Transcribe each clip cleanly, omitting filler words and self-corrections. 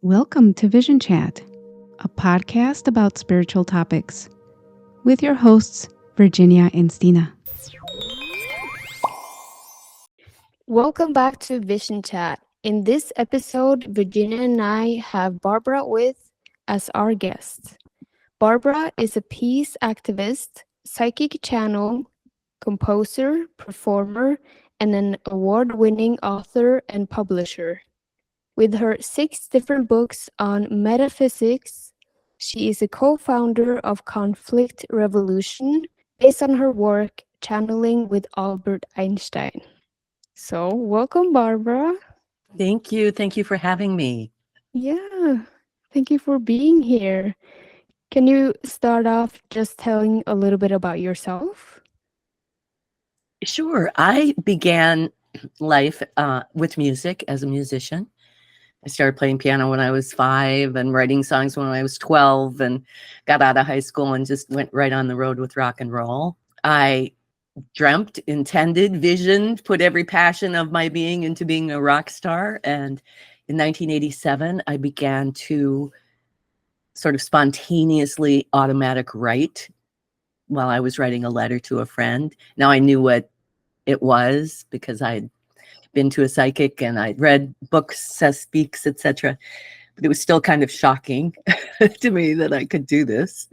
Welcome to Vision Chat, a podcast about spiritual topics, with your hosts, Virginia and Stina. Welcome back to Vision Chat. In this episode, Virginia and I have Barbara with as our guest. Barbara is a peace activist, psychic channel, composer, performer, and an award-winning author and publisher. With her 6 different books on metaphysics, she is a co-founder of Conflict Revolution based on her work channeling with Albert Einstein. So, welcome, Barbara. Thank you. Thank you for having me. Yeah, thank you for being here. Can you start off just telling a little bit about yourself? Sure. I began life with music as a musician. I started playing piano when I was 5 and writing songs when I was 12 and got out of high school and just went right on the road with rock and roll. I dreamt, intended, visioned, put every passion of my being into being a rock star. And in 1987, I began to sort of spontaneously automatic write while I was writing a letter to a friend. Now I knew what it was because I'd been to a psychic and I'd read books, speaks, etc. But it was still kind of shocking to me that I could do this.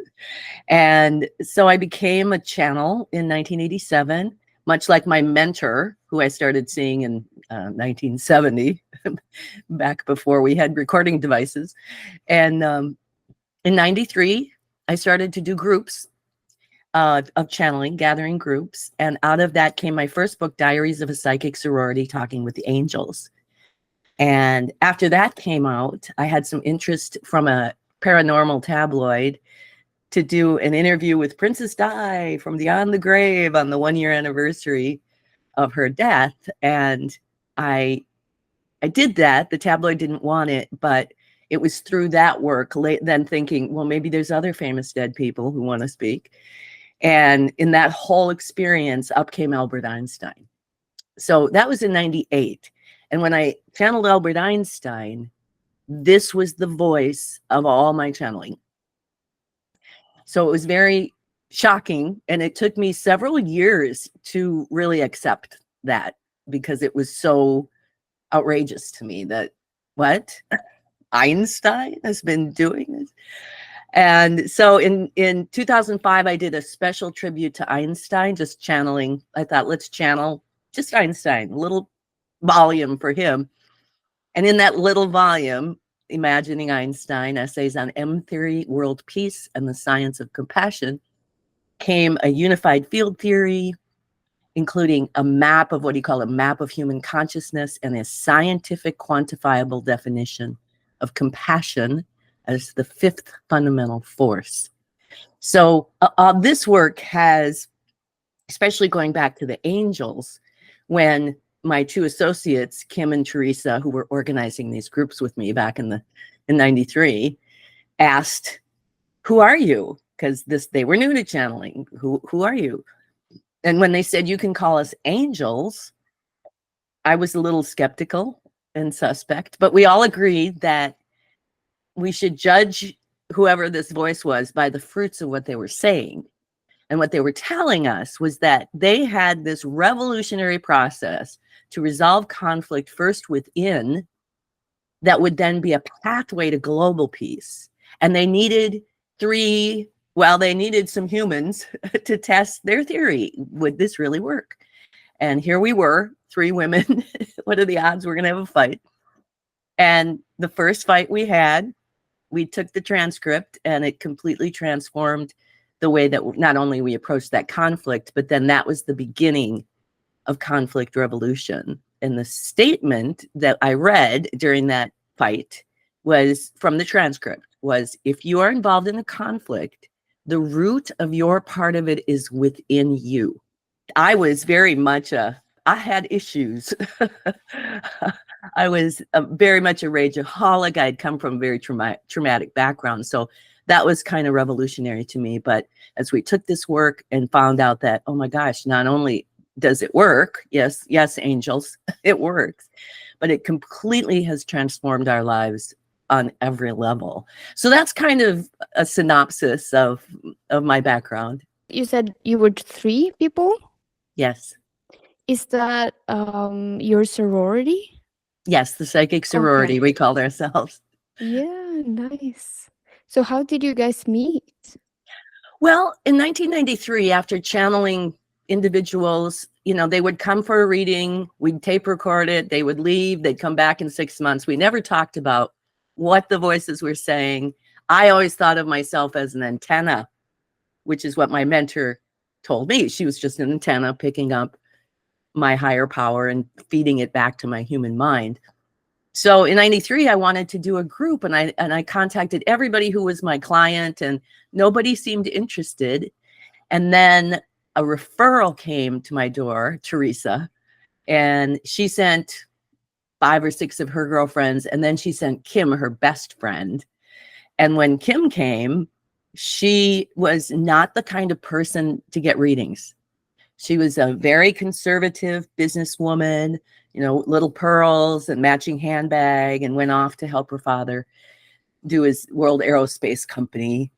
And so I became a channel in 1987, much like my mentor, who I started seeing in 1970, back before we had recording devices. And in 93, I started to do groups of channeling, gathering groups. And out of that came my first book, Diaries of a Psychic Sorority, Talking with the Angels. And after that came out, I had some interest from a paranormal tabloid to do an interview with Princess Di from Beyond the Grave on the 1-year anniversary of her death. And I did that. The tabloid didn't want it, but it was through that work, then thinking, well, maybe there's other famous dead people who want to speak. And in that whole experience, up came Albert Einstein. So that was in 98. And when I channeled Albert Einstein, this was the voice of all my channeling. So it was very shocking. And it took me several years to really accept that because it was so outrageous to me that, what? Einstein has been doing this? And so in 2005, I did a special tribute to Einstein, just channeling. I thought, let's channel just Einstein, a little volume for him. And in that little volume, Imagining Einstein, Essays on M-Theory, World Peace, and the Science of Compassion, came a unified field theory, including a map of what he called a map of human consciousness and a scientific quantifiable definition of compassion as the 5th fundamental force. So this work has, especially going back to the angels, when my 2 associates, Kim and Teresa, who were organizing these groups with me back in 93, asked, who are you? Because they were new to channeling. Who are you? And when they said, you can call us angels, I was a little skeptical and suspect, but we all agreed that we should judge whoever this voice was by the fruits of what they were saying. And what they were telling us was that they had this revolutionary process to resolve conflict first within that would then be a pathway to global peace. And they needed they needed some humans to test their theory. Would this really work? And here we were, 3 women. What are the odds we're going to have a fight? And the first fight we had, we took the transcript and it completely transformed the way that not only we approached that conflict, but then that was the beginning of conflict revolution. And the statement that I read during that fight was from the transcript was, if you are involved in a conflict, the root of your part of it is within you. I was very much I had issues. I was very much a rageaholic. I'd come from a very traumatic background. So that was kind of revolutionary to me. But as we took this work and found out that, oh my gosh, not only does it work, yes, angels, it works, but it completely has transformed our lives on every level. So that's kind of a synopsis of my background. You said you were 3 people? Yes. Is that your sorority? Yes, the psychic sorority, Okay. we called ourselves. Yeah, nice. So how did you guys meet? Well, in 1993, after channeling individuals, they would come for a reading, we'd tape record it, they would leave, they'd come back in 6 months. We never talked about what the voices were saying. I always thought of myself as an antenna, which is what my mentor told me. She was just an antenna picking up my higher power and feeding it back to my human mind. So in 93, I wanted to do a group, and I contacted everybody who was my client, and nobody seemed interested. And then a referral came to my door, Teresa, and she sent 5 or 6 of her girlfriends, and then she sent Kim, her best friend. And when Kim came, she was not the kind of person to get readings. She was a very conservative businesswoman, little pearls and matching handbag, and went off to help her father do his World Aerospace Company.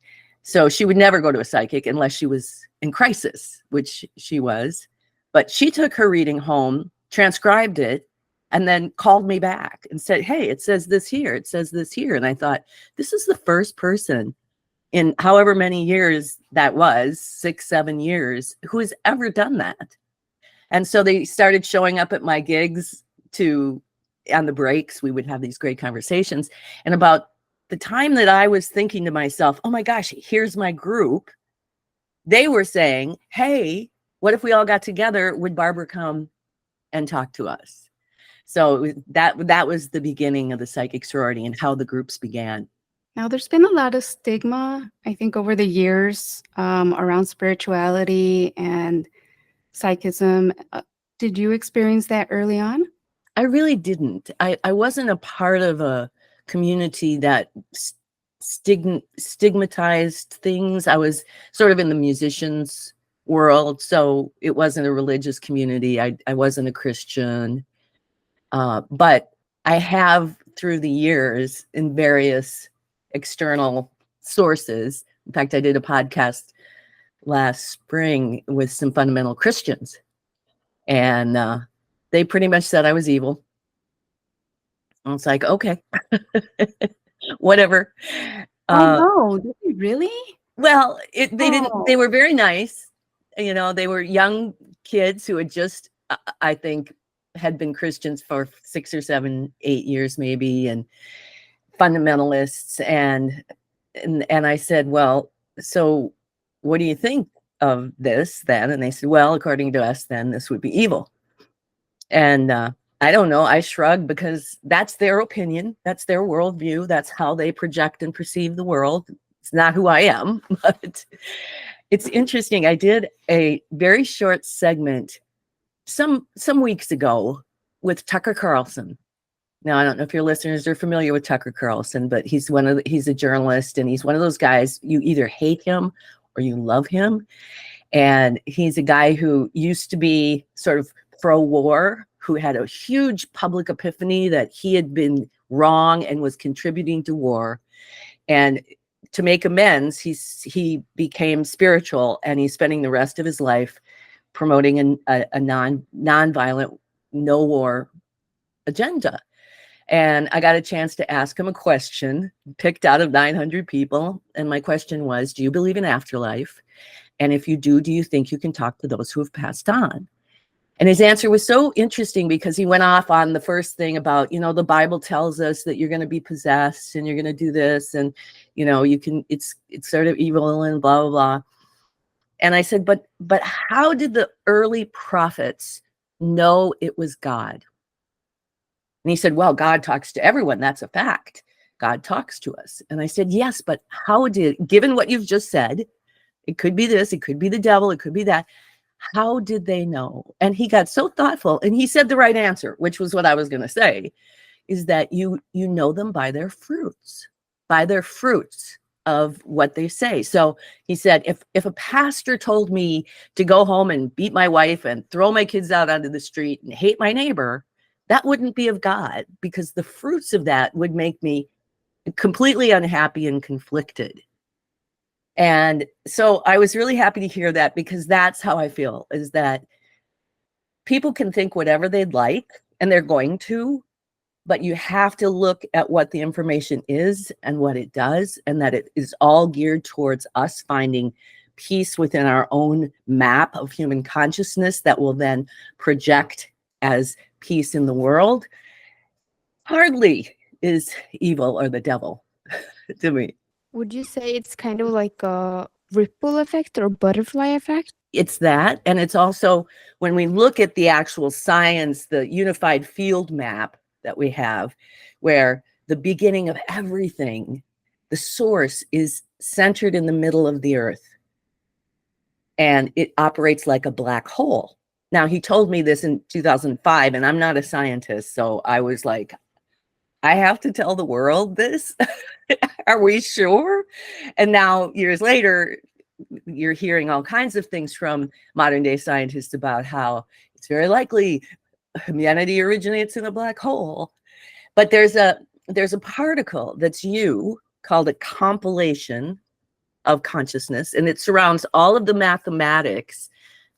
So she would never go to a psychic unless she was in crisis, which she was. But she took her reading home, transcribed it, and then called me back and said, hey, it says this here, it says this here. And I thought, this is the first person in however many years that was, 6, 7 years, who has ever done that. And so they started showing up at my gigs on the breaks. We would have these great conversations. And about the time that I was thinking to myself, oh my gosh, here's my group, they were saying, hey, what if we all got together? Would Barbara come and talk to us? So that was the beginning of the psychic sorority and how the groups began. Now, there's been a lot of stigma, I think, over the years around spirituality and psychism. Did you experience that early on? I really didn't. I wasn't a part of a community that stigmatized things. I was sort of in the musicians world, so it wasn't a religious community. I wasn't a Christian. But I have, through the years, in various external sources. In fact, I did a podcast last spring with some fundamental Christians, and they pretty much said I was evil. I was like, okay, whatever. No, did you really? Well, they didn't. They were very nice. They were young kids who had just, I think, had been Christians for 6 or 7, 8 years maybe, and fundamentalists. And I said, well, so what do you think of this then? And they said, well, according to us, then this would be evil. And I don't know. I shrugged, because that's their opinion. That's their worldview. That's how they project and perceive the world. It's not who I am, but it's interesting. I did a very short segment some weeks ago with Tucker Carlson. Now, I don't know if your listeners are familiar with Tucker Carlson, but he's a journalist, and he's one of those guys, you either hate him or you love him. And he's a guy who used to be sort of pro-war, who had a huge public epiphany that he had been wrong and was contributing to war. And to make amends, he became spiritual, and he's spending the rest of his life promoting a non-violent, no war agenda. And I got a chance to ask him a question, picked out of 900 people. And my question was, do you believe in afterlife? And if you do you think you can talk to those who have passed on? And his answer was so interesting, because he went off on the first thing about, the Bible tells us that you're going to be possessed and you're going to do this. And, it's sort of evil and blah, blah, blah. And I said, but how did the early prophets know it was God? And he said, well, God talks to everyone. That's a fact. God talks to us. And I said, yes, but given what you've just said, it could be this, it could be the devil, it could be that. How did they know? And he got so thoughtful, and he said the right answer, which was what I was going to say, is that you know them by their fruits of what they say. So he said, if a pastor told me to go home and beat my wife and throw my kids out onto the street and hate my neighbor, that wouldn't be of God, because the fruits of that would make me completely unhappy and conflicted. And so I was really happy to hear that, because that's how I feel, is that people can think whatever they'd like, and they're going to, but you have to look at what the information is and what it does, and that it is all geared towards us finding peace within our own map of human consciousness that will then project as peace in the world. Hardly is evil or the devil to me. Would you say it's kind of like a ripple effect or butterfly effect? It's that, and it's also, when we look at the actual science, the unified field map that we have, where the beginning of everything, the source, is centered in the middle of the earth, and it operates like a black hole. Now, he told me this in 2005, and I'm not a scientist, so I was like, I have to tell the world this? Are we sure? And now, years later, you're hearing all kinds of things from modern day scientists about how it's very likely humanity originates in a black hole. But there's a particle that's you, called a compilation of consciousness, and it surrounds all of the mathematics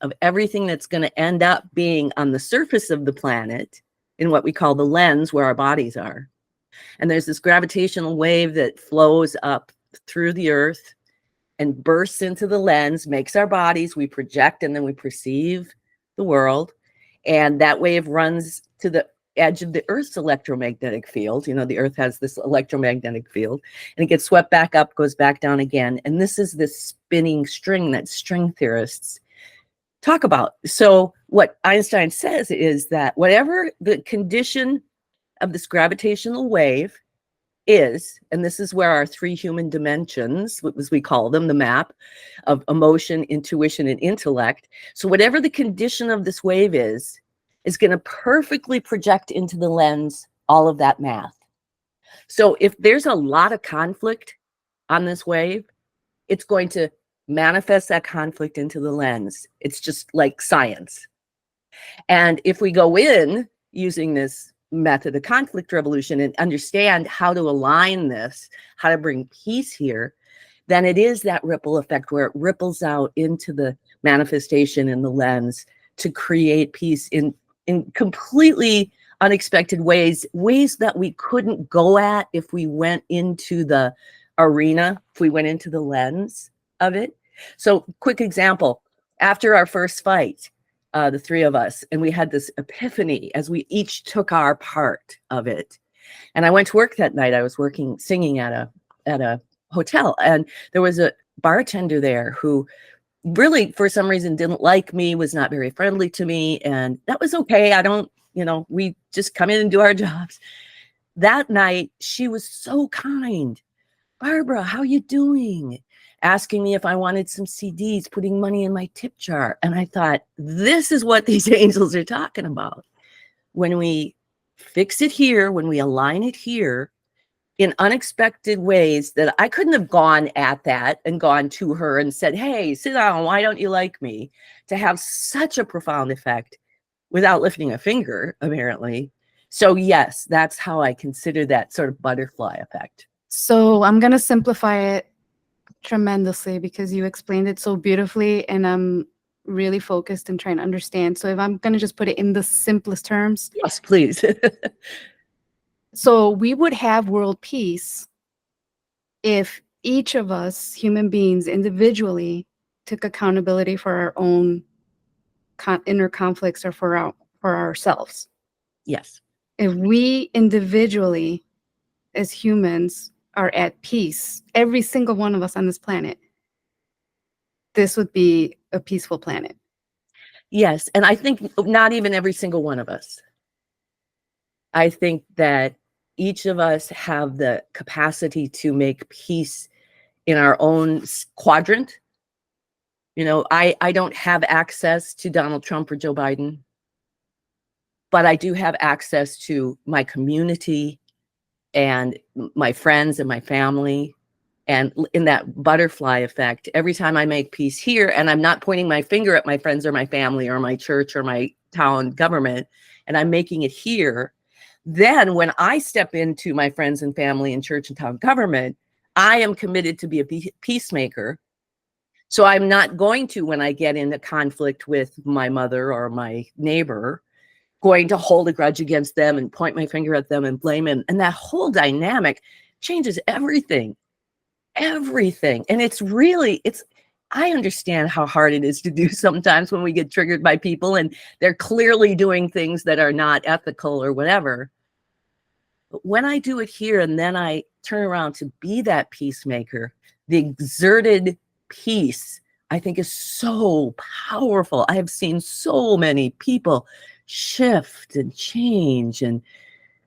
of everything that's going to end up being on the surface of the planet in what we call the lens, where our bodies are. And there's this gravitational wave that flows up through the earth and bursts into the lens, makes our bodies, we project, and then we perceive the world. And that wave runs to the edge of the Earth's electromagnetic field. You know, the Earth has this electromagnetic field, and it gets swept back up, goes back down again. And this is this spinning string that string theorists talk about. So what Einstein says is that whatever the condition of this gravitational wave is, and this is where our three human dimensions, as we call them, the map of emotion, intuition, and intellect. So whatever the condition of this wave is going to perfectly project into the lens all of that math. So if there's a lot of conflict on this wave, it's going to manifest that conflict into the lens. It's just like science. And if we go in using this method of conflict resolution and understand how to align this, how to bring peace here, then it is that ripple effect where it ripples out into the manifestation in the lens to create peace in completely unexpected ways that we couldn't go at if we went into the arena, if we went into the lens of it. So, quick example, after our first fight, the three of us, and we had this epiphany as we each took our part of it. And I went to work that night. I was singing at a hotel, and there was a bartender there who really, for some reason, didn't like me, was not very friendly to me, and that was okay. We just come in and do our jobs. That night, she was so kind. Barbara, how you doing? Asking me if I wanted some CDs, putting money in my tip jar. And I thought, this is what these angels are talking about. When we fix it here, when we align it here in unexpected ways, that I couldn't have gone at that and gone to her and said, hey, sit down, why don't you like me? To have such a profound effect without lifting a finger, apparently. So yes, that's how I consider that sort of butterfly effect. So I'm going to simplify it tremendously because you explained it so beautifully, and I'm really focused and trying to understand. So if I'm going to just put it in the simplest terms. Yes, please. So we would have world peace if each of us, human beings, individually took accountability for our own inner conflicts or for ourselves. Yes. If we individually, as humans, are at peace, every single one of us on this planet, this would be a peaceful planet. Yes. And I think not even every single one of us. I think that each of us have the capacity to make peace in our own quadrant. You know, I don't have access to Donald Trump or Joe Biden, but I do have access to my community and my friends and my family. And in that butterfly effect, every time I make peace here, and I'm not pointing my finger at my friends or my family or my church or my town government, and I'm making it here, then when I step into my friends and family and church and town government, I am committed to be a peacemaker. So I'm not going to, when I get into conflict with my mother or my neighbor, going to hold a grudge against them and point my finger at them and blame them. And that whole dynamic changes everything, everything. And I understand how hard it is to do sometimes when we get triggered by people and they're clearly doing things that are not ethical or whatever. But when I do it here and then I turn around to be that peacemaker, the exerted peace, I think, is so powerful. I have seen so many people shift and change and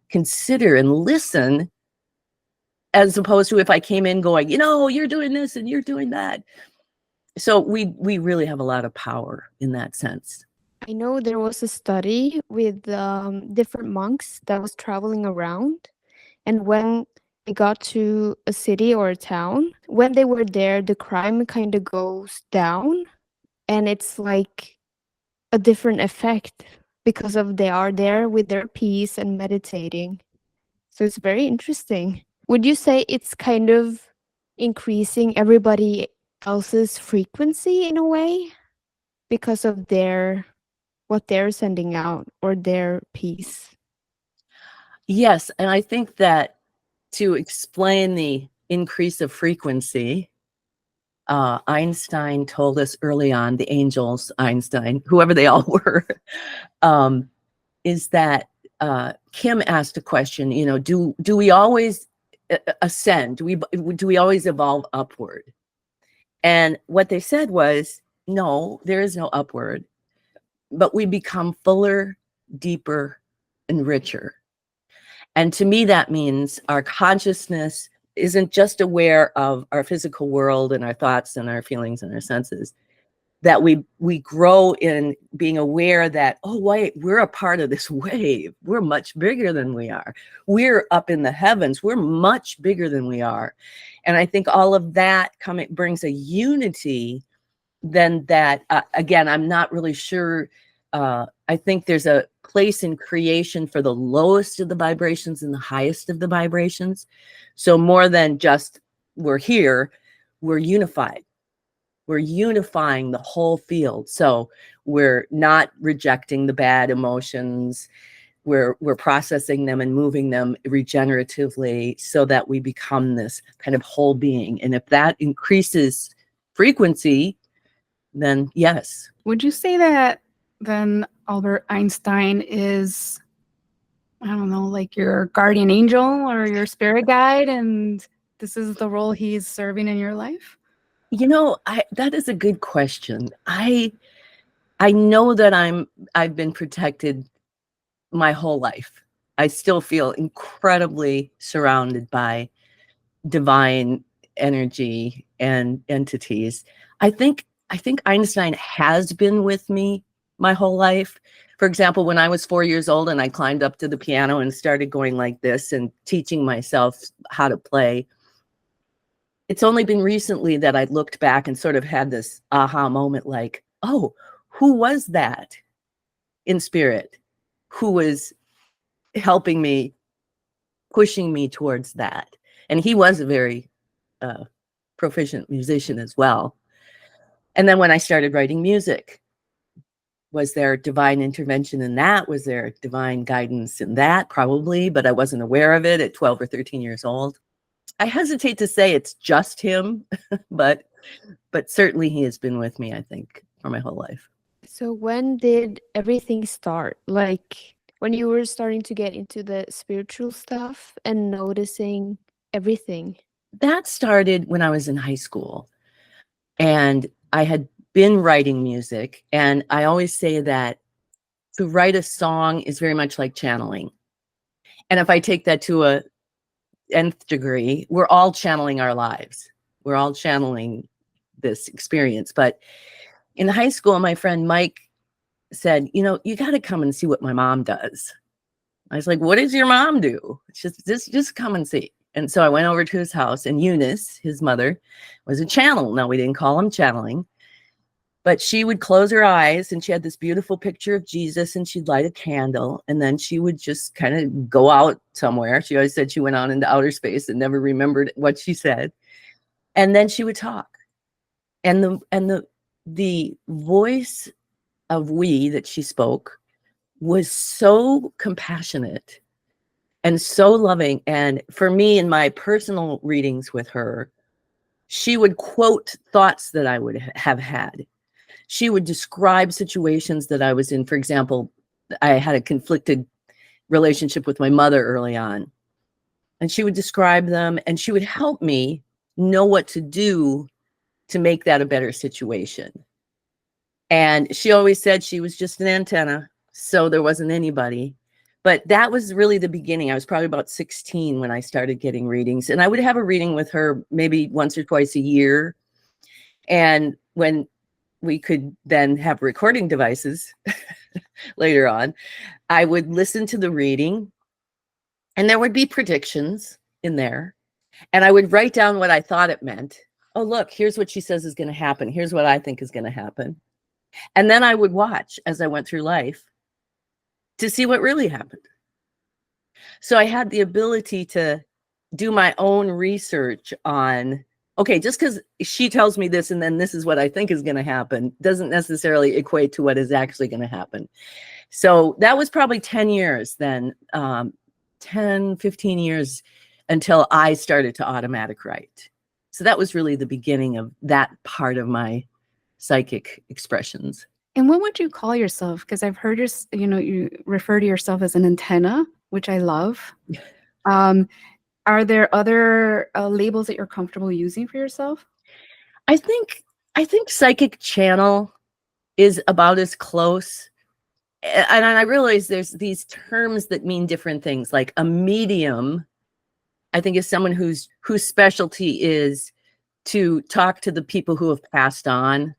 consider and listen, as opposed to if I came in going, you're doing this and you're doing that. So we really have a lot of power in that sense. I know there was a study with different monks that was traveling around, and when they got to a city or a town, when they were there, the crime kind of goes down, and it's like a different effect because of they are there with their peace and meditating. So it's very interesting. Would you say it's kind of increasing everybody else's frequency in a way because of what they're sending out or their peace? Yes, and I think that to explain the increase of frequency, Einstein told us early on, the angels, Einstein, whoever they all were, is that Kim asked a question, do we always ascend? Do we always evolve upward? And what they said was, no, there is no upward, but we become fuller, deeper, and richer. And to me, that means our consciousness isn't just aware of our physical world and our thoughts and our feelings and our senses, that we grow in being aware that, oh, wait, we're a part of this wave. We're much bigger than we are. We're up in the heavens. We're much bigger than we are. And I think all of that brings a unity then that, again, I'm not really sure. I think there's a place in creation for the lowest of the vibrations and the highest of the vibrations. So more than just we're here, we're unified. We're unifying the whole field. So we're not rejecting the bad emotions. We're processing them and moving them regeneratively so that we become this kind of whole being. And if that increases frequency, then yes. Would you say that then Albert Einstein is, I don't know, like your guardian angel or your spirit guide, and this is the role he's serving in your life? That is a good question. I know that I've been protected my whole life. I still feel incredibly surrounded by divine energy and entities. I think Einstein has been with me my whole life. For example, when I was 4 years old and I climbed up to the piano and started going like this and teaching myself how to play, it's only been recently that I looked back and sort of had this aha moment like, oh, who was that in spirit? Who was helping me, pushing me towards that? And he was a very proficient musician as well. And then when I started writing music, was there divine intervention in that? Was there divine guidance in that? Probably, but I wasn't aware of it at 12 or 13 years old. I hesitate to say it's just him, but certainly he has been with me, I think, for my whole life. So when did everything start? Like when you were starting to get into the spiritual stuff and noticing everything? That started when I was in high school. And I had been writing music. And I always say that to write a song is very much like channeling. And if I take that to a nth degree, we're all channeling our lives. We're all channeling this experience. But in high school, my friend Mike said, you got to come and see what my mom does. I was like, what does your mom do? Just come and see. And so I went over to his house, and Eunice, his mother, was a channel. Now, we didn't call him channeling. But she would close her eyes and she had this beautiful picture of Jesus and she'd light a candle and then she would just kind of go out somewhere. She always said she went out into outer space and never remembered what she said. And then she would talk. And the voice of we that she spoke was so compassionate and so loving. And for me, in my personal readings with her, she would quote thoughts that I would have had. She would describe situations that I was in. For example, I had a conflicted relationship with my mother early on, and she would describe them and she would help me know what to do to make that a better situation. And she always said she was just an antenna, so there wasn't anybody. But that was really the beginning. I was probably about 16 when I started getting readings, and I would have a reading with her maybe once or twice a year. And when we could then have recording devices later on, I would listen to the reading and there would be predictions in there. And I would write down what I thought it meant. Oh, look, here's what she says is going to happen. Here's what I think is going to happen. And then I would watch as I went through life to see what really happened. So I had the ability to do my own research on, okay, just because she tells me this and then this is what I think is going to happen doesn't necessarily equate to what is actually going to happen. So that was probably 10 years then, 10, 15 years until I started to automatic write. So that was really the beginning of that part of my psychic expressions. And what would you call yourself? Because I've heard you refer to yourself as an antenna, which I love. Are there other labels that you're comfortable using for yourself? I think psychic channel is about as close. And I realize there's these terms that mean different things. Like a medium, I think, is someone whose specialty is to talk to the people who have passed on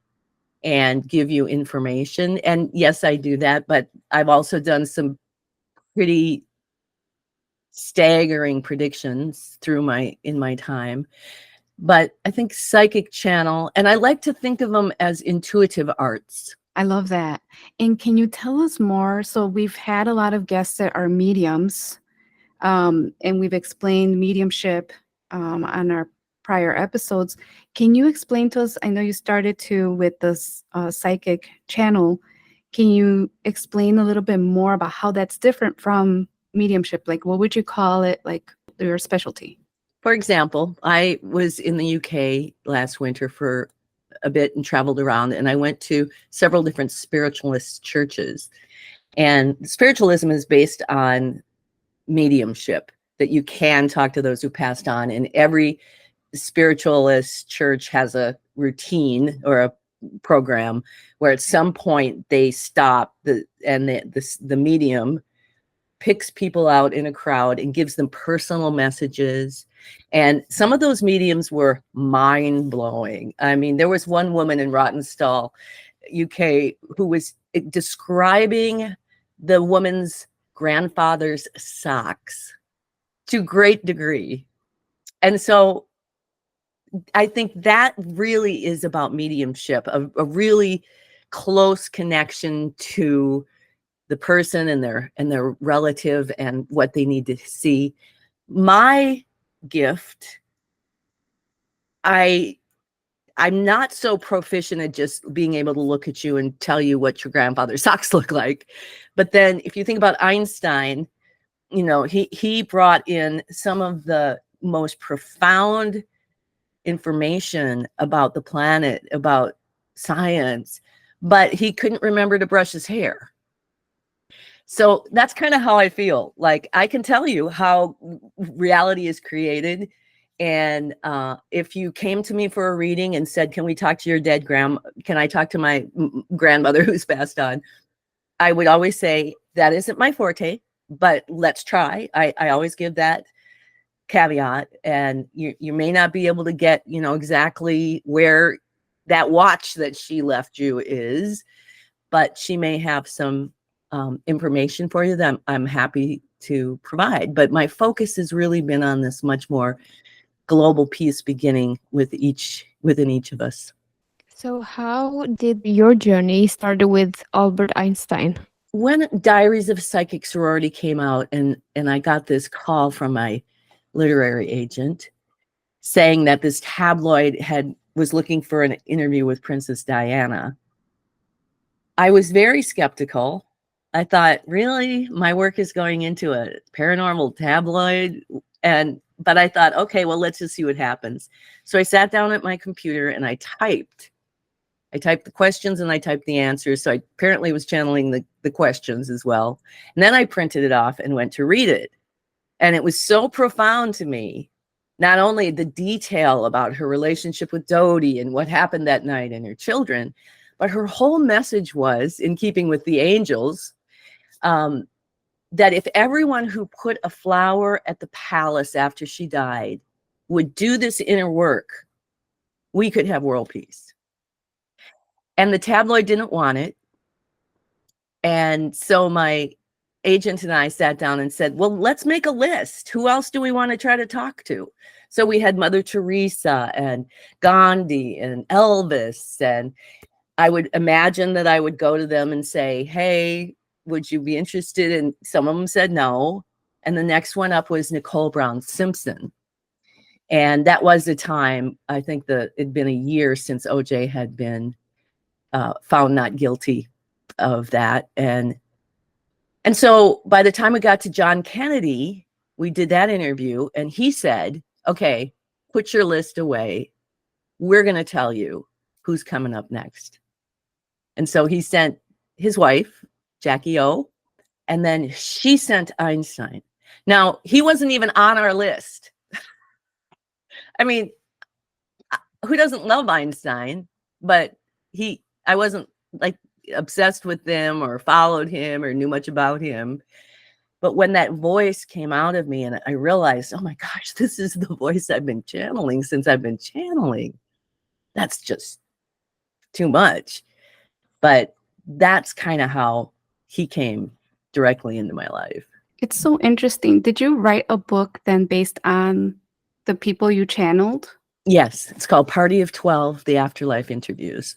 and give you information. And yes, I do that, but I've also done some pretty staggering predictions in my time. But I think psychic channel, and I like to think of them as intuitive arts. I love that. And can you tell us more? So we've had a lot of guests that are mediums, and we've explained mediumship on our prior episodes. Can you explain to us, I know you started with this psychic channel. Can you explain a little bit more about how that's different from mediumship? Like, what would you call it, like your specialty? For example, I was in the UK last winter for a bit and traveled around, and I went to several different spiritualist churches. And spiritualism is based on mediumship, that you can talk to those who passed on. And every spiritualist church has a routine or a program where at some point they stop the medium picks people out in a crowd and gives them personal messages. And some of those mediums were mind-blowing. I mean, there was one woman in Rawtenstall, UK, who was describing the woman's grandfather's socks to great degree. And so I think that really is about mediumship, a really close connection to the person and their relative and what they need to see. My gift, I'm not so proficient at just being able to look at you and tell you what your grandfather's socks look like. But then if you think about Einstein, he brought in some of the most profound information about the planet, about science, but he couldn't remember to brush his hair. So that's kind of how I feel. Like, I can tell you how reality is created. And if you came to me for a reading and said, can we talk to your dead can I talk to my grandmother who's passed on? I would always say, that isn't my forte, but let's try. I always give that caveat. And you may not be able to get, exactly where that watch that she left you is, but she may have some information for you that I'm happy to provide. But my focus has really been on this much more global piece, beginning within each of us. So how did your journey started with Albert Einstein? When Diaries of a Psychic Sorority came out, and I got this call from my literary agent saying that this tabloid was looking for an interview with Princess Diana, I was very skeptical. I thought, really? My work is going into a paranormal tabloid? But I thought, okay, well, let's just see what happens. So I sat down at my computer and I typed the questions and I typed the answers. So I apparently was channeling the questions as well. And then I printed it off and went to read it. And it was so profound to me, not only the detail about her relationship with Dodie and what happened that night and her children, but her whole message was, in keeping with the angels, that if everyone who put a flower at the palace after she died would do this inner work, we could have world peace. And the tabloid didn't want it. And so my agent and I sat down and said, well, let's make a list. Who else do we want to try to talk to? So we had Mother Teresa and Gandhi and Elvis. And I would imagine that I would go to them and say, hey, would you be interested? And some of them said no. And the next one up was Nicole Brown Simpson. And that was the time, I think it'd been a year since OJ had been found not guilty of that. And so by the time we got to John Kennedy, we did that interview and he said, okay, put your list away. We're going to tell you who's coming up next. And so he sent his wife, Jackie O, and then she sent Einstein. Now, he wasn't even on our list. I mean, who doesn't love Einstein? But I wasn't like obsessed with him or followed him or knew much about him. But when that voice came out of me and I realized, oh my gosh, this is the voice I've been channeling since I've been channeling. That's just too much. But that's kind of how he came directly into my life. It's so interesting. Did you write a book then based on the people you channeled? Yes, it's called Party of 12, The Afterlife Interviews.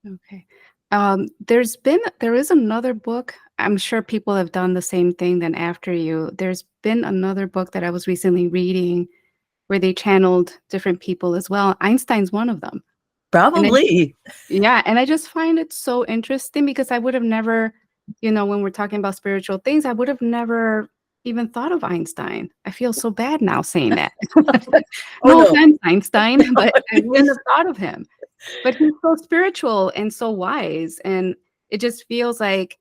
Okay. There is another book. I'm sure people have done the same thing then after you. There's been another book that I was recently reading where they channeled different people as well. Einstein's one of them. Probably. And I just find it so interesting because I would have never, when we're talking about spiritual things, I would have never even thought of Einstein. I feel so bad now saying that. No offense, Einstein, but I wouldn't have thought of him. But he's so spiritual and so wise. And it just feels like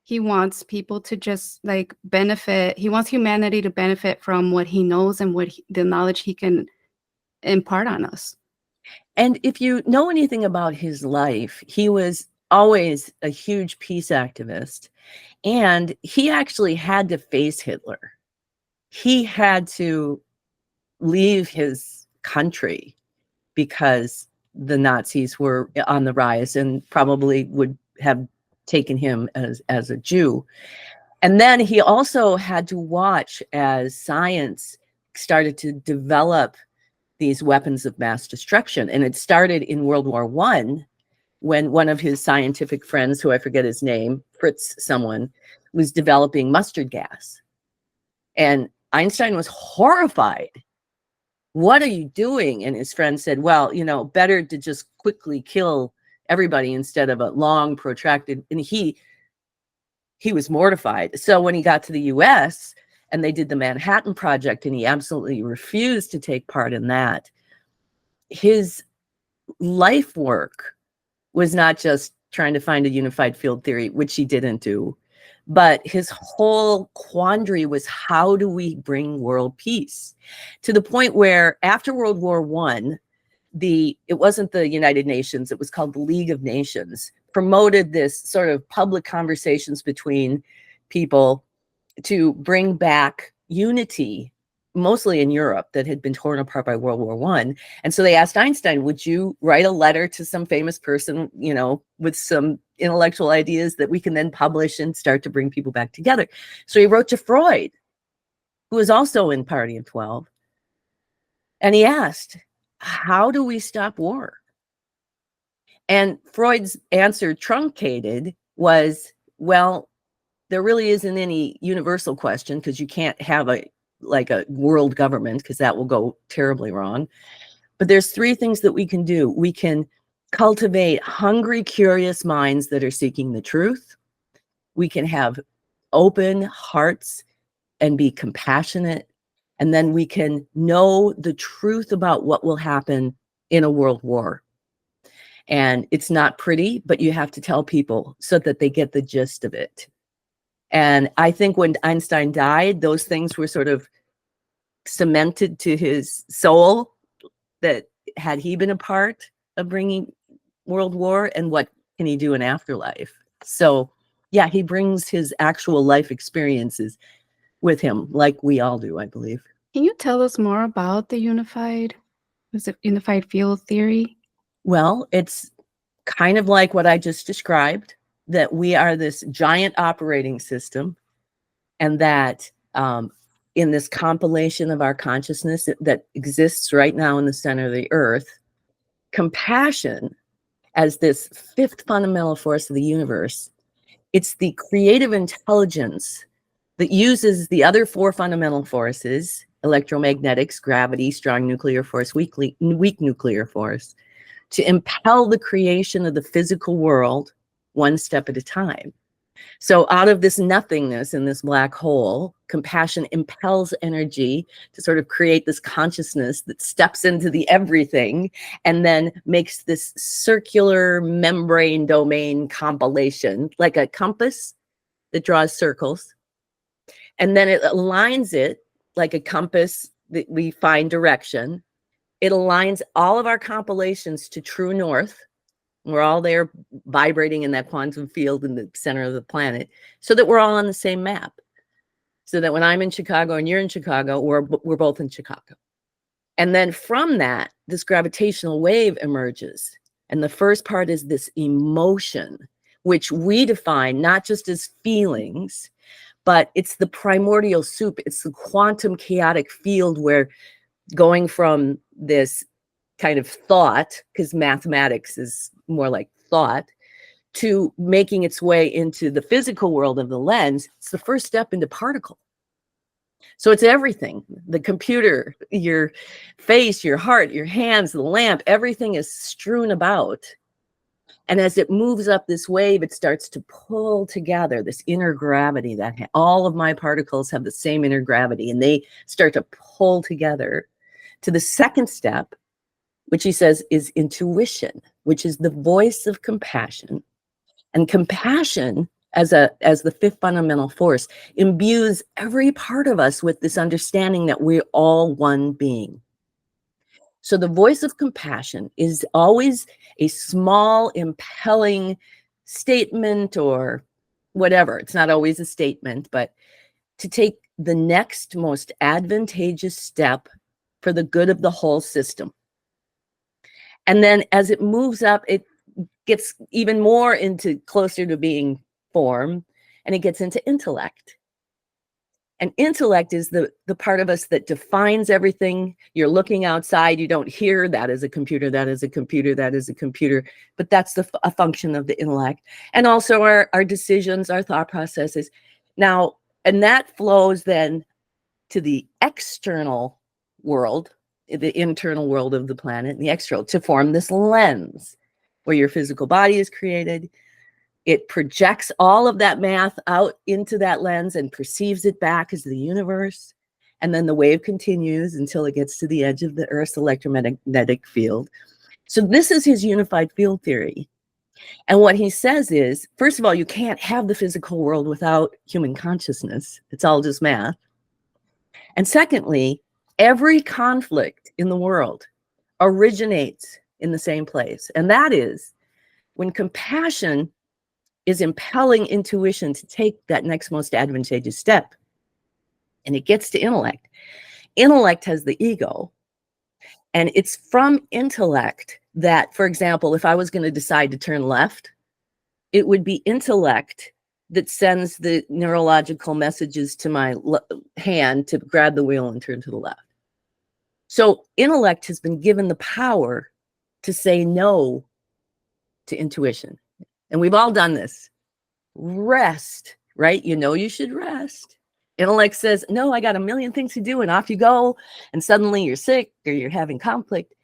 he wants people to just like benefit. He wants humanity to benefit from what he knows and the knowledge he can impart on us. And if you know anything about his life, he was always a huge peace activist. And he actually had to face Hitler. He had to leave his country because the Nazis were on the rise and probably would have taken him as a Jew. And then he also had to watch as science started to develop these weapons of mass destruction. And it started in World War I when one of his scientific friends, who I forget his name, Fritz someone, was developing mustard gas. And Einstein was horrified. What are you doing? And his friend said, well, better to just quickly kill everybody instead of a long, protracted. And he was mortified. So when he got to the US and they did the Manhattan Project and he absolutely refused to take part in that, his life work was not just trying to find a unified field theory, which he didn't do, but his whole quandary was, how do we bring world peace? To the point where after World War I, it wasn't the United Nations, it was called the League of Nations, promoted this sort of public conversations between people to bring back unity, mostly in Europe, that had been torn apart by World War I. And so they asked Einstein, would you write a letter to some famous person, with some intellectual ideas that we can then publish and start to bring people back together? So he wrote to Freud, who was also in Party of 12. And he asked, how do we stop war? And Freud's answer, truncated, was, well, there really isn't any universal question, because you can't have a world government, because that will go terribly wrong. But there's three things that we can do. We can cultivate hungry, curious minds that are seeking the truth. We can have open hearts and be compassionate. And then we can know the truth about what will happen in a world war. And it's not pretty, but you have to tell people so that they get the gist of it. And I think when Einstein died, those things were sort of cemented to his soul, that had he been a part of bringing world war, and what can he do in afterlife? So yeah, he brings his actual life experiences with him, like we all do, I believe. Can you tell us more about the unified field theory? Well, it's kind of like what I just described, that we are this giant operating system, and that in this compilation of our consciousness that exists right now in the center of the earth, compassion, as this fifth fundamental force of the universe, it's the creative intelligence that uses the other four fundamental forces, electromagnetics, gravity, strong nuclear force, weak nuclear force, to impel the creation of the physical world one step at a time. So out of this nothingness in this black hole, compassion impels energy to sort of create this consciousness that steps into the everything and then makes this circular membrane domain compilation, like a compass that draws circles. And then it aligns it like a compass that we find direction. It aligns all of our compilations to true north. We're all there vibrating in that quantum field in the center of the planet, so that we're all on the same map. So that when I'm in Chicago and you're in Chicago, we're both in Chicago. And then from that, this gravitational wave emerges. And the first part is this emotion, which we define not just as feelings, but it's the primordial soup. It's the quantum chaotic field where going from this kind of thought, because mathematics is more like thought, to making its way into the physical world of the lens, it's the first step into particle. So it's everything, the computer, your face, your heart, your hands, the lamp, everything is strewn about. And as it moves up this wave, it starts to pull together this inner gravity that all of my particles have the same inner gravity, and they start to pull together to the second step, which he says is intuition, which is the voice of compassion. And compassion, as the fifth fundamental force, imbues every part of us with this understanding that we're all one being. So the voice of compassion is always a small, impelling statement or whatever. It's not always a statement, but to take the next most advantageous step for the good of the whole system. And then as it moves up, it gets even more into closer to being form, and it gets into intellect. And intellect is the part of us that defines everything. You're looking outside, you don't hear that is a computer, that is a computer, that is a computer, but that's a function of the intellect. And also our decisions, our thought processes. Now, and that flows then to the external world, the internal world of the planet, and the external, to form this lens where your physical body is created. It projects all of that math out into that lens and perceives it back as the universe. And then the wave continues until it gets to the edge of the Earth's electromagnetic field. So this is his unified field theory. And what he says is, first of all, you can't have the physical world without human consciousness. It's all just math. And secondly, every conflict in the world originates in the same place. And that is when compassion is impelling intuition to take that next most advantageous step. And it gets to intellect. Intellect has the ego. And it's from intellect that, for example, if I was going to decide to turn left, it would be intellect that sends the neurological messages to my hand to grab the wheel and turn to the left. So intellect has been given the power to say no to intuition. And we've all done this. Rest, right? You know you should rest. Intellect says, no, I got a million things to do, and off you go. And suddenly you're sick or you're having conflict.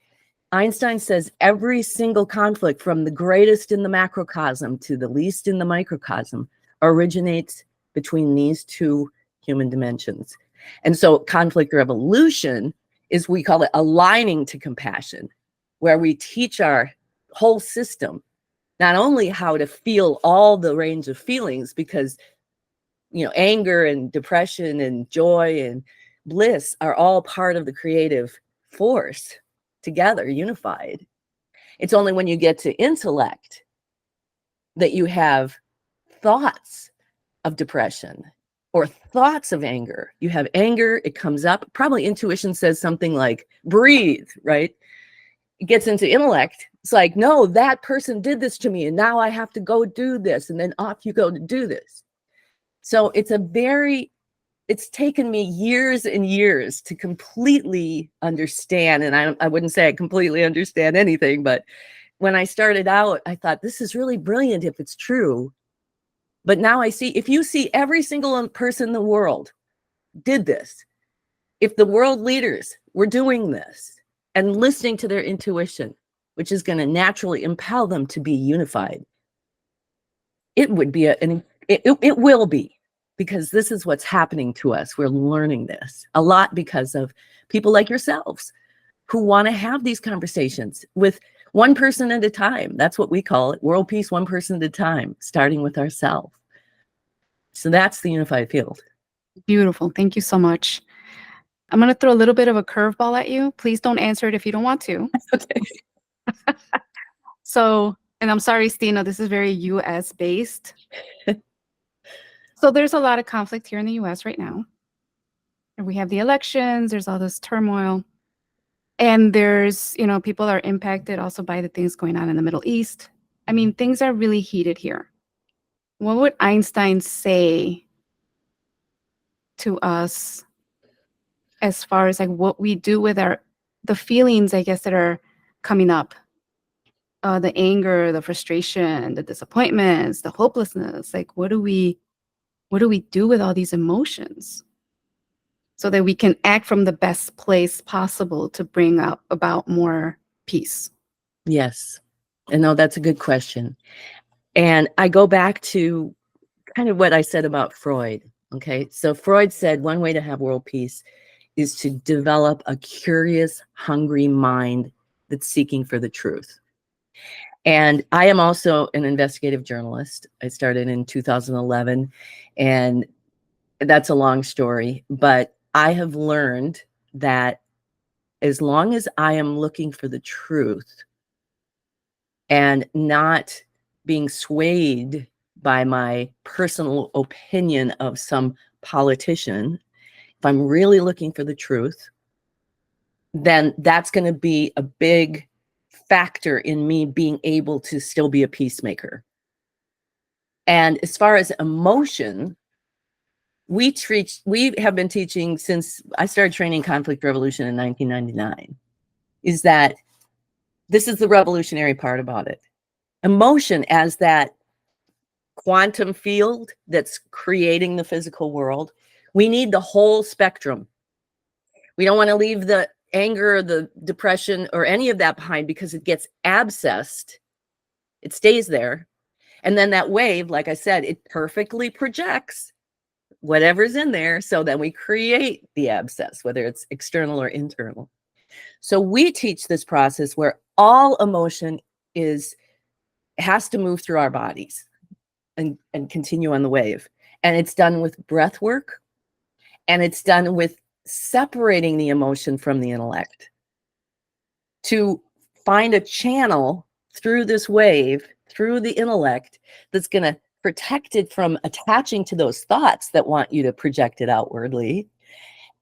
Einstein says every single conflict, from the greatest in the macrocosm to the least in the microcosm, originates between these two human dimensions. And so conflict revolution is, we call it aligning to compassion, where we teach our whole system not only how to feel all the range of feelings, because anger and depression and joy and bliss are all part of the creative force together, unified. It's only when you get to intellect that you have thoughts of depression or thoughts of anger. You have anger, it comes up. Probably intuition says something like, breathe, right? It gets into intellect. It's like, no, that person did this to me, and now I have to go do this. And then off you go to do this. So it's taken me years and years to completely understand. And I wouldn't say I completely understand anything, but when I started out, I thought, this is really brilliant if it's true. But now I see, if you see every single person in the world did this, if the world leaders were doing this and listening to their intuition, which is going to naturally impel them to be unified, it would be it will be, because this is what's happening to us. We're learning this a lot because of people like yourselves who want to have these conversations with one person at a time. That's what we call it, world peace, one person at a time, starting with ourselves. So that's the unified field. Beautiful. Thank you so much. I'm going to throw a little bit of a curveball at you. Please don't answer it if you don't want to. Okay. So, and I'm sorry, Stina, this is very US based. So there's a lot of conflict here in the US right now. And we have the elections, there's all this turmoil. And there's, people are impacted also by the things going on in the Middle East. I mean, things are really heated here. What would Einstein say to us as far as like what we do with the feelings, I guess, that are coming up? The anger, the frustration, the disappointments, the hopelessness. Like, what do we do with all these emotions so that we can act from the best place possible to bring about more peace? Yes. And no, that's a good question. And I go back to kind of what I said about Freud. Okay. So Freud said one way to have world peace is to develop a curious, hungry mind that's seeking for the truth. And I am also an investigative journalist. I started in 2011, and that's a long story, but I have learned that as long as I am looking for the truth and not being swayed by my personal opinion of some politician, if I'm really looking for the truth, then that's going to be a big factor in me being able to still be a peacemaker. And as far as emotion, we have been teaching since I started training conflict revolution in 1999, is that this is the revolutionary part about it. Emotion as that quantum field that's creating the physical world. We need the whole spectrum. We don't want to leave the anger or the depression or any of that behind, because it gets abscessed. It stays there. And then that wave, like I said, it perfectly projects whatever's in there. So then we create the abscess, whether it's external or internal. So we teach this process where all emotion has to move through our bodies and continue on the wave. And it's done with breath work, and it's done with separating the emotion from the intellect to find a channel through this wave, through the intellect, that's going to protect it from attaching to those thoughts that want you to project it outwardly.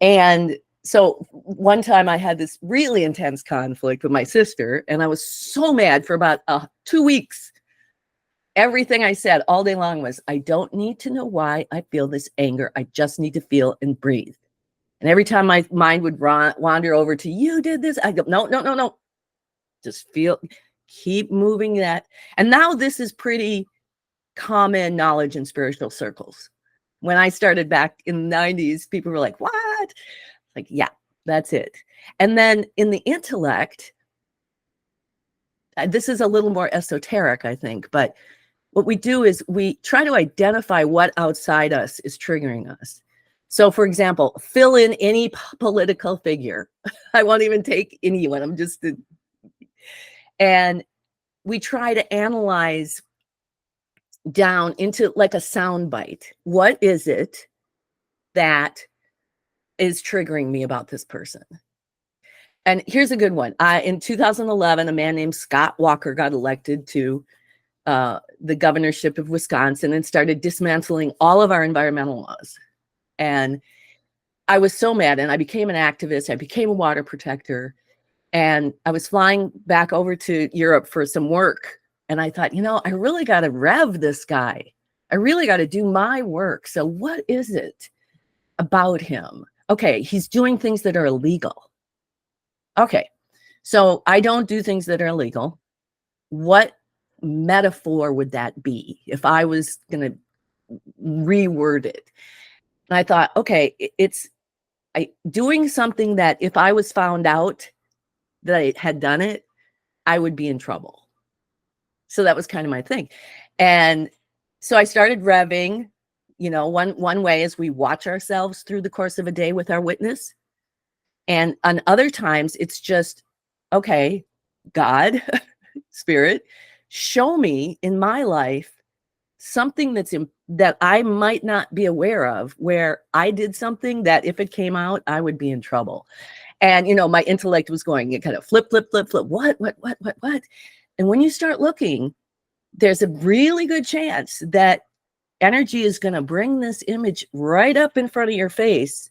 And so one time I had this really intense conflict with my sister, and I was so mad for about 2 weeks. Everything I said all day long was, I don't need to know why I feel this anger. I just need to feel and breathe. And every time my mind would wander over to, you did this, I go, no. Just feel, keep moving that. And now this is pretty common knowledge in spiritual circles. When I started back in the 90s, people were like, what? Like, yeah, that's it. And then in the intellect, this is a little more esoteric, I think, but what we do is we try to identify what outside us is triggering us. So, for example, fill in any political figure. I won't even take anyone. I'm just, and we try to analyze down into like a sound bite. What is it that is triggering me about this person? And here's a good one. In 2011, a man named Scott Walker got elected to the governorship of Wisconsin and started dismantling all of our environmental laws. And I was so mad, and I became an activist. I became a water protector, and I was flying back over to Europe for some work. And I thought, I really got to rev this guy. I really got to do my work. So what is it about him? Okay, he's doing things that are illegal. Okay, so I don't do things that are illegal. What metaphor would that be if I was going to reword it? And I thought, okay, it's doing something that if I was found out that I had done it, I would be in trouble. So that was kind of my thing. And so I started revving. One way is we watch ourselves through the course of a day with our witness. And on other times, it's just, okay, God, Spirit, show me in my life something that I might not be aware of, where I did something that if it came out, I would be in trouble. And, my intellect was going, it kind of flip. What? And when you start looking, there's a really good chance that energy is going to bring this image right up in front of your face.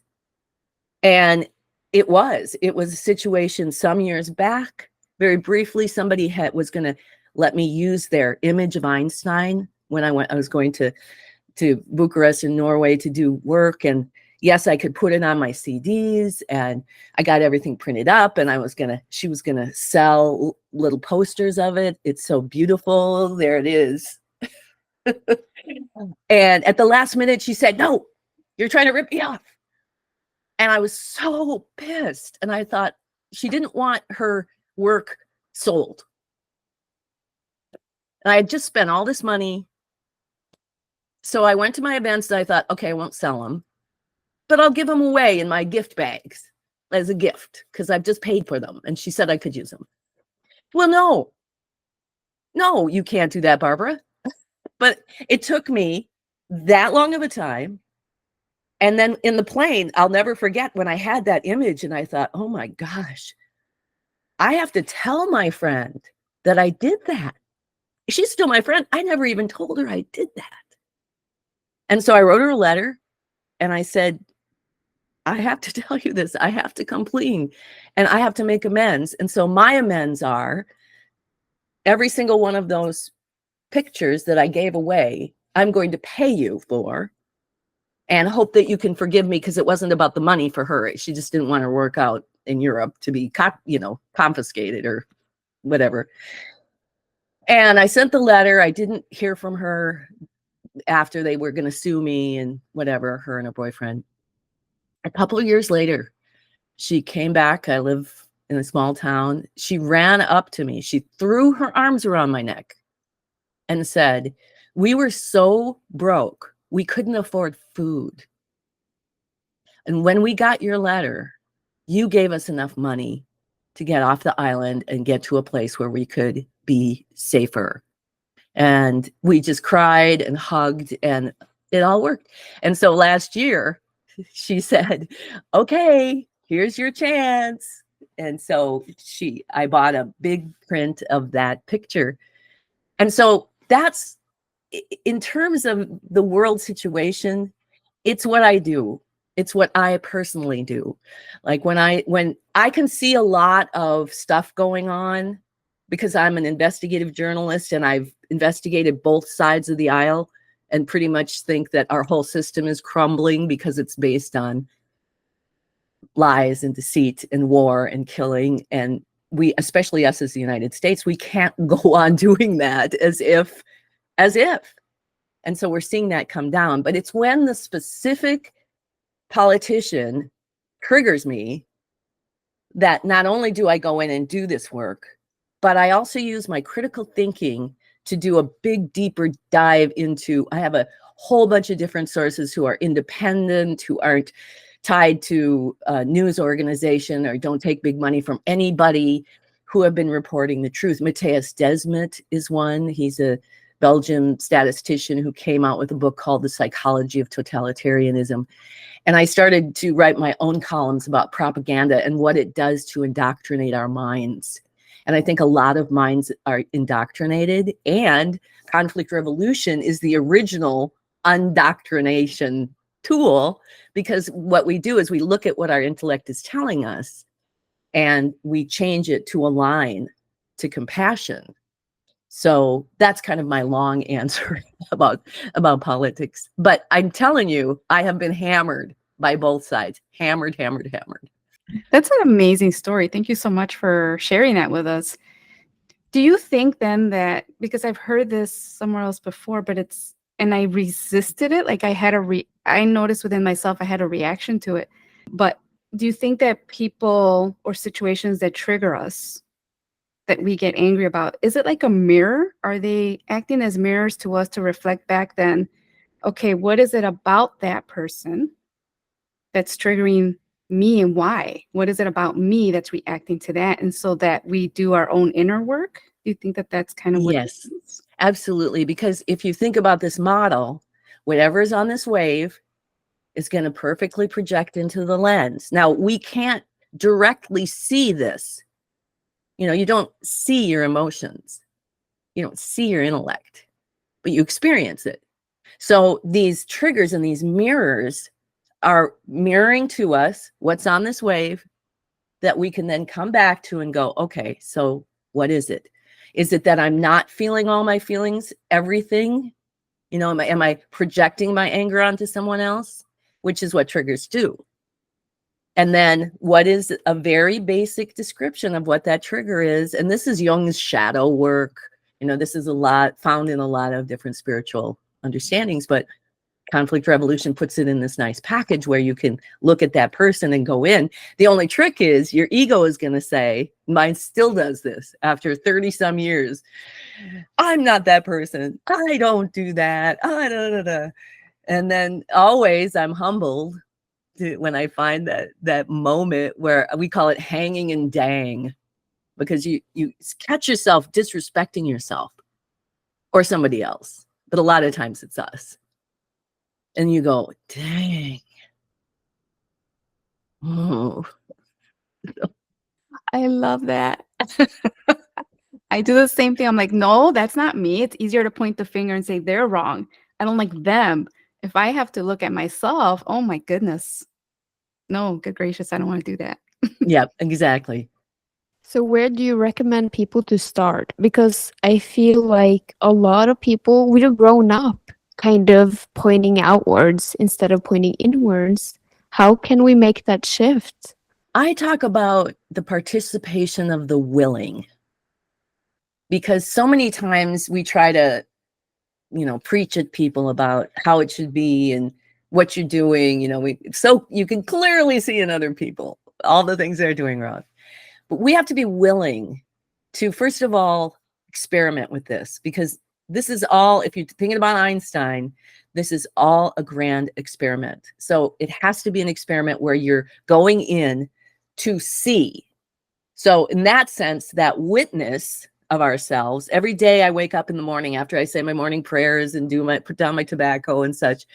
And it was a situation some years back. Very briefly, somebody was going to let me use their image of Einstein when I was going to Bucharest in Norway to do work. And yes, I could put it on my CDs, and I got everything printed up, and she was going to sell little posters of it. It's so beautiful. There it is. And at the last minute, she said, "No, you're trying to rip me off." And I was so pissed. And I thought she didn't want her work sold. And I had just spent all this money. So I went to my events and I thought, okay, I won't sell them, but I'll give them away in my gift bags as a gift because I've just paid for them. And she said I could use them. Well, no, you can't do that, Barbara. But it took me that long of a time. And then in the plane, I'll never forget when I had that image and I thought, oh my gosh, I have to tell my friend that I did that. She's still my friend. I never even told her I did that. And so I wrote her a letter and I said, I have to tell you this. I have to come clean and I have to make amends. And so my amends are every single one of those pictures that I gave away, I'm going to pay you for, and hope that you can forgive me because it wasn't about the money for her. She just didn't want her work out in Europe to be, confiscated or whatever. And I sent the letter. I didn't hear from her after they were going to sue me and whatever, her and her boyfriend. A couple of years later, she came back. I live in a small town. She ran up to me. She threw her arms around my neck and said, "We were so broke, we couldn't afford food. And when we got your letter, you gave us enough money to get off the island and get to a place where we could be safer." And we just cried and hugged and it all worked. And so last year she said, okay, here's your chance. And so I bought a big print of that picture. And so that's, in terms of the world situation, it's what I do. It's what I personally do. Like when I can see a lot of stuff going on because I'm an investigative journalist and I've investigated both sides of the aisle and pretty much think that our whole system is crumbling because it's based on lies and deceit and war and killing. And we, especially us as the United States, we can't go on doing that as if. And so we're seeing that come down. But it's when the specific politician triggers me that not only do I go in and do this work, but I also use my critical thinking to do a big, deeper dive into, I have a whole bunch of different sources who are independent, who aren't tied to a news organization or don't take big money from anybody, who have been reporting the truth. Matthias Desmet is one. He's a Belgian statistician who came out with a book called The Psychology of Totalitarianism. And I started to write my own columns about propaganda and what it does to indoctrinate our minds. And I think a lot of minds are indoctrinated, and conflict revolution is the original undoctrination tool, because what we do is we look at what our intellect is telling us and we change it to align to compassion. So that's kind of my long answer about politics. But I'm telling you, I have been hammered by both sides. Hammered. That's an amazing story. Thank you so much for sharing that with us. Do you think then that, because I've heard this somewhere else before, but and I resisted it, like I noticed within myself, I had a reaction to it. But do you think that people or situations that trigger us, that we get angry about, is it like a mirror? Are they acting as mirrors to us to reflect back then, okay, what is it about that person that's triggering me and why? What is it about me that's reacting to that? And so that we do our own inner work? Do you think that that's kind of what? Yes, absolutely. Because if you think about this model, whatever is on this wave is going to perfectly project into the lens. Now, we can't directly see this. You don't see your emotions. You don't see your intellect, but you experience it. So these triggers and these mirrors are mirroring to us what's on this wave that we can then come back to and go, okay, so what is it? Is it that I'm not feeling all my feelings, everything? Am I projecting my anger onto someone else? Which is what triggers do. And then what is a very basic description of what that trigger is? And this is Jung's shadow work. This is found in a lot of different spiritual understandings, but conflict revolution puts it in this nice package where you can look at that person and go in. The only trick is your ego is going to say, mine still does this after 30 some years, I'm not that person. I don't do that. And then always I'm humbled when I find that moment where we call it hanging and dang, because you catch yourself disrespecting yourself or somebody else. But a lot of times it's us. And you go, dang. Oh. I love that. I do the same thing. I'm like, no, that's not me. It's easier to point the finger and say they're wrong. I don't like them. If I have to look at myself, oh my goodness. No, good gracious, I don't want to do that. Yeah, exactly. So where do you recommend people to start? Because I feel like a lot of people, we've grown up kind of pointing outwards instead of pointing inwards. How can we make that shift? I talk about the participation of the willing, because so many times we try to, preach at people about how it should be and what you're doing. So you can clearly see in other people all the things they're doing wrong. But we have to be willing to, first of all, experiment with this, because this is all, if you're thinking about Einstein, this is all a grand experiment. So it has to be an experiment where you're going in to see. So in that sense, that witness of ourselves, every day I wake up in the morning after I say my morning prayers and put down my tobacco and such,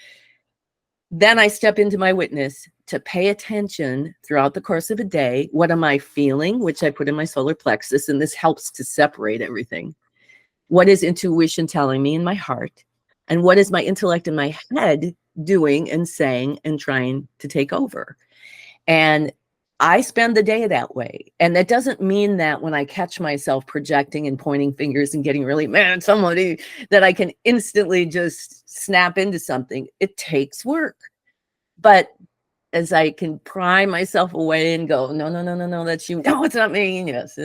then I step into my witness to pay attention throughout the course of a day. What am I feeling? Which I put in my solar plexus, and this helps to separate everything. What is intuition telling me in my heart? And what is my intellect in my head doing and saying and trying to take over? And I spend the day that way. And that doesn't mean that when I catch myself projecting and pointing fingers and getting really mad at somebody, that I can instantly just snap into something. It takes work. But as I can pry myself away and go, no, no, no, no, no, that's you. No, it's not me. Yes.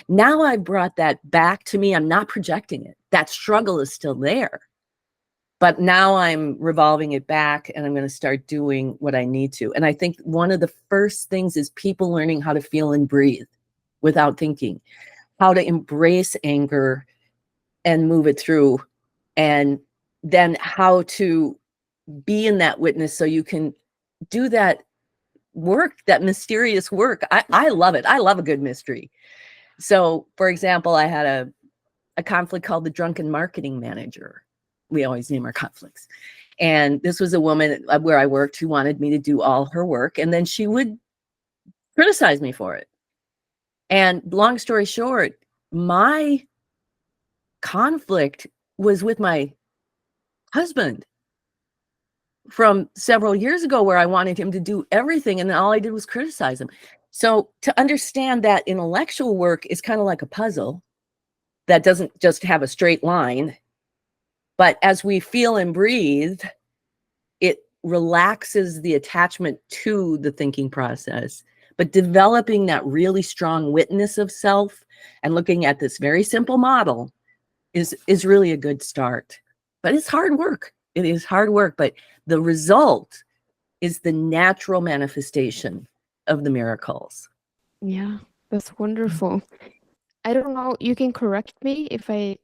Now I brought that back to me. I'm not projecting it. That struggle is still there. But now I'm revolving it back and I'm going to start doing what I need to. And I think one of the first things is people learning how to feel and breathe without thinking, how to embrace anger and move it through, and then how to be in that witness so you can do that work, that mysterious work. I love it. I love a good mystery. So, for example, I had a conflict called the drunken marketing manager. We always name our conflicts. And this was a woman where I worked who wanted me to do all her work. And then she would criticize me for it. And long story short, my conflict was with my husband from several years ago, where I wanted him to do everything. And all I did was criticize him. So to understand that intellectual work is kind of like a puzzle that doesn't just have a straight line. But as we feel and breathe, it relaxes the attachment to the thinking process. But developing that really strong witness of self and looking at this very simple model is really a good start. But it's hard work. It is hard work, but the result is the natural manifestation of the miracles. Yeah, that's wonderful. I don't know, you can correct me if I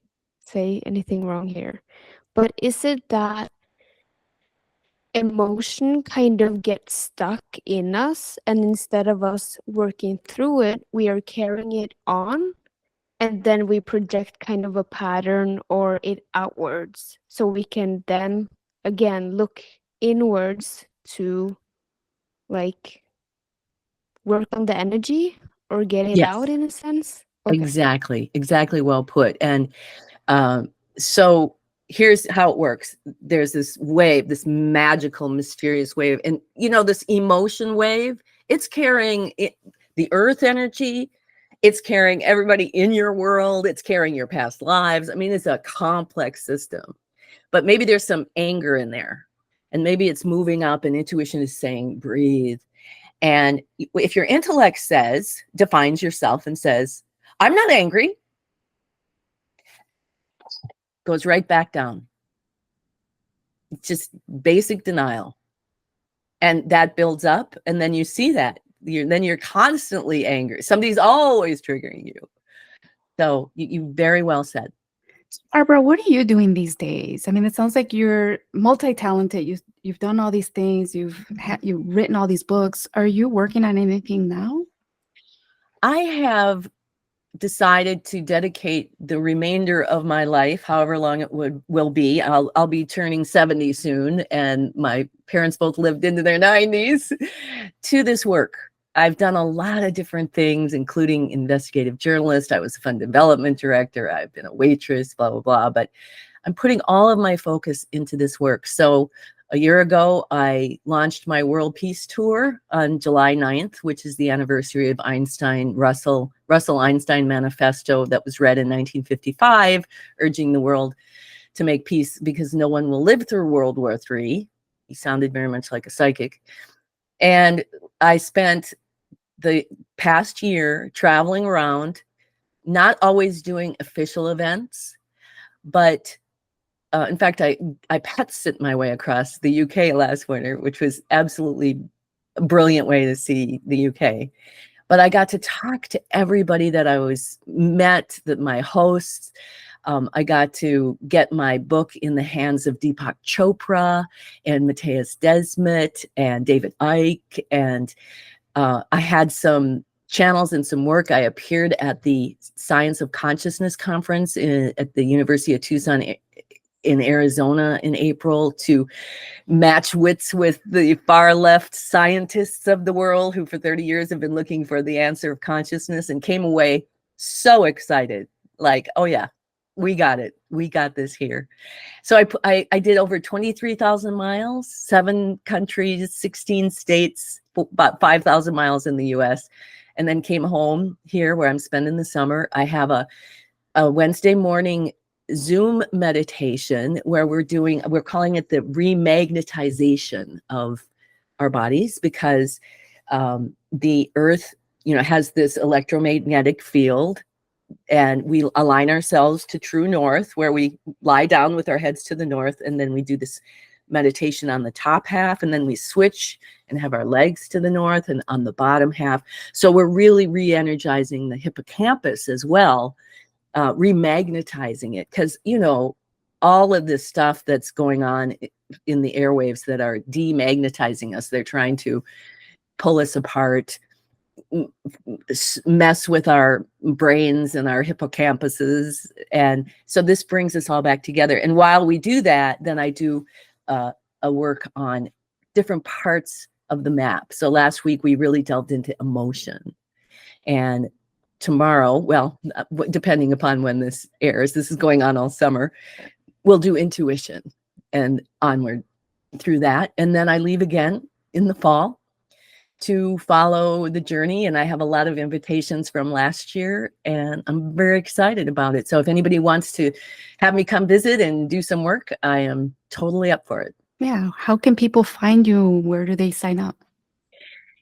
say anything wrong here, but is it that emotion kind of gets stuck in us, and instead of us working through it, we are carrying it on, and then we project kind of a pattern or it outwards, so we can then again look inwards to like work on the energy or get it Yes. out in a sense? Okay. Exactly well put. And so here's how it works. There's this wave, this magical, mysterious wave. And, this emotion wave, it's carrying the earth energy. It's carrying everybody in your world. It's carrying your past lives. I mean, it's a complex system. But maybe there's some anger in there. And maybe it's moving up and intuition is saying, breathe. And if your intellect defines yourself and says, I'm not angry, goes right back down. It's just basic denial. And that builds up. And then you see that. Then you're constantly angry. Somebody's always triggering you. So you very well said. Barbara, what are you doing these days? I mean, it sounds like you're multi-talented. You've done all these things. You've written all these books. Are you working on anything now? I have decided to dedicate the remainder of my life, however long it will be. I'll be turning 70 soon, and my parents both lived into their 90s, to this work. I've done a lot of different things, including investigative journalist. I was a fund development director. I've been a waitress, blah, blah, blah. But I'm putting all of my focus into this work. So a year ago, I launched my World Peace Tour on July 9th, which is the anniversary of Russell Einstein Manifesto that was read in 1955, urging the world to make peace because no one will live through World War III. He sounded very much like a psychic. And I spent the past year traveling around, not always doing official events, but in fact, I pet sit my way across the UK last winter, which was absolutely a brilliant way to see the UK. But I got to talk to everybody that I met, my hosts. I got to get my book in the hands of Deepak Chopra and Matthias Desmet and David Icke. And I had some channels and some work. I appeared at the Science of Consciousness conference at the University of Tucson in Arizona in April to match wits with the far left scientists of the world who for 30 years have been looking for the answer of consciousness, and came away so excited, like, oh yeah, we got it. We got this here. So I did over 23,000 miles, 7 countries, 16 states, about 5,000 miles in the US, and then came home here where I'm spending the summer. I have a Wednesday morning Zoom meditation where we're calling it the remagnetization of our bodies because the earth, has this electromagnetic field, and we align ourselves to true north, where we lie down with our heads to the north, and then we do this meditation on the top half, and then we switch and have our legs to the north and on the bottom half. So we're really re-energizing the hippocampus as well, remagnetizing it, because all of this stuff that's going on in the airwaves that are demagnetizing us, they're trying to pull us apart, mess with our brains and our hippocampuses. And so this brings us all back together. And while we do that, then I do a work on different parts of the map. So last week we really delved into emotion. And tomorrow, well, depending upon when this airs, this is going on all summer, we'll do intuition and onward through that. And then I leave again in the fall to follow the journey. And I have a lot of invitations from last year, and I'm very excited about it. So if anybody wants to have me come visit and do some work, I am totally up for it. Yeah. How can people find you? Where do they sign up?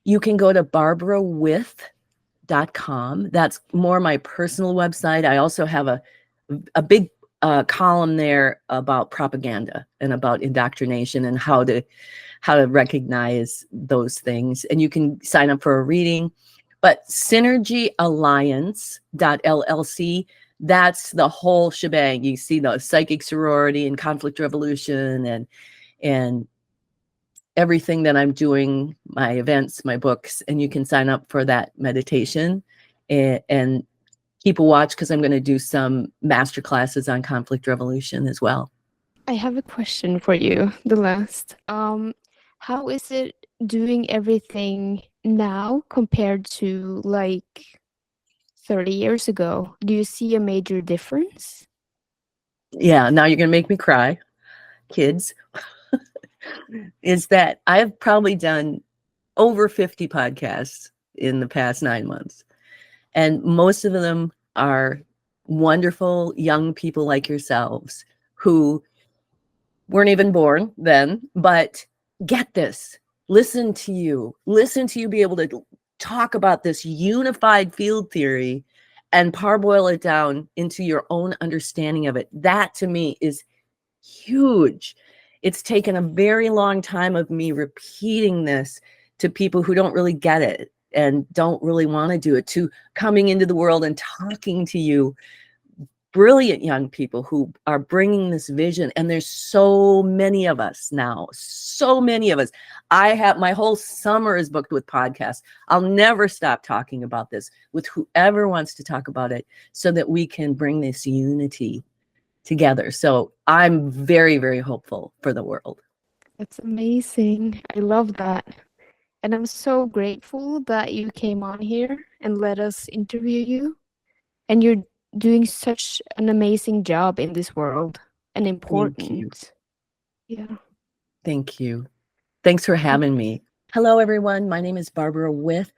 You can go to barbarawith.com. That's more my personal website. I also have a big column there about propaganda and about indoctrination and how to recognize those things. And you can sign up for a reading. But synergyalliance.llc, that's the whole shebang. You see the psychic sorority and conflict revolution and everything that I'm doing, my events, my books, and you can sign up for that meditation and keep a watch, because I'm going to do some master classes on conflict revolution as well. I have a question for you, the last. How is it doing everything now compared to like 30 years ago? Do you see a major difference? Yeah, now you're going to make me cry, kids. Is that I've probably done over 50 podcasts in the past 9 months. And most of them are wonderful young people like yourselves who weren't even born then, but get this, listen to you be able to talk about this unified field theory and parboil it down into your own understanding of it. That to me is huge. It's taken a very long time of me repeating this to people who don't really get it and don't really want to do it, to coming into the world and talking to you, brilliant young people who are bringing this vision. And there's so many of us now, so many of us. I have my whole summer is booked with podcasts. I'll never stop talking about this with whoever wants to talk about it, so that we can bring this unity together. So I'm very, very hopeful for the world. That's amazing. I love that. And I'm so grateful that you came on here and let us interview you. And you're doing such an amazing job in this world, and important. Thank you. Yeah. Thank you. Thanks for having me. Hello, everyone. My name is Barbara With.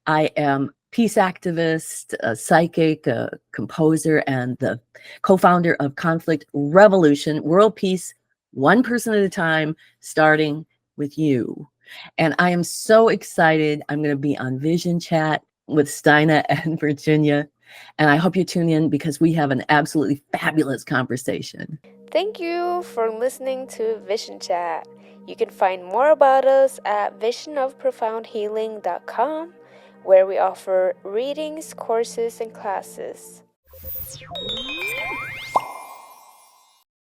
I am peace activist, a psychic, a composer, and the co-founder of Conflict Revolution, World Peace, one person at a time, starting with you. And I am so excited. I'm going to be on Vision Chat with Steina and Virginia. And I hope you tune in, because we have an absolutely fabulous conversation. Thank you for listening to Vision Chat. You can find more about us at visionofprofoundhealing.com, where we offer readings, courses, and classes.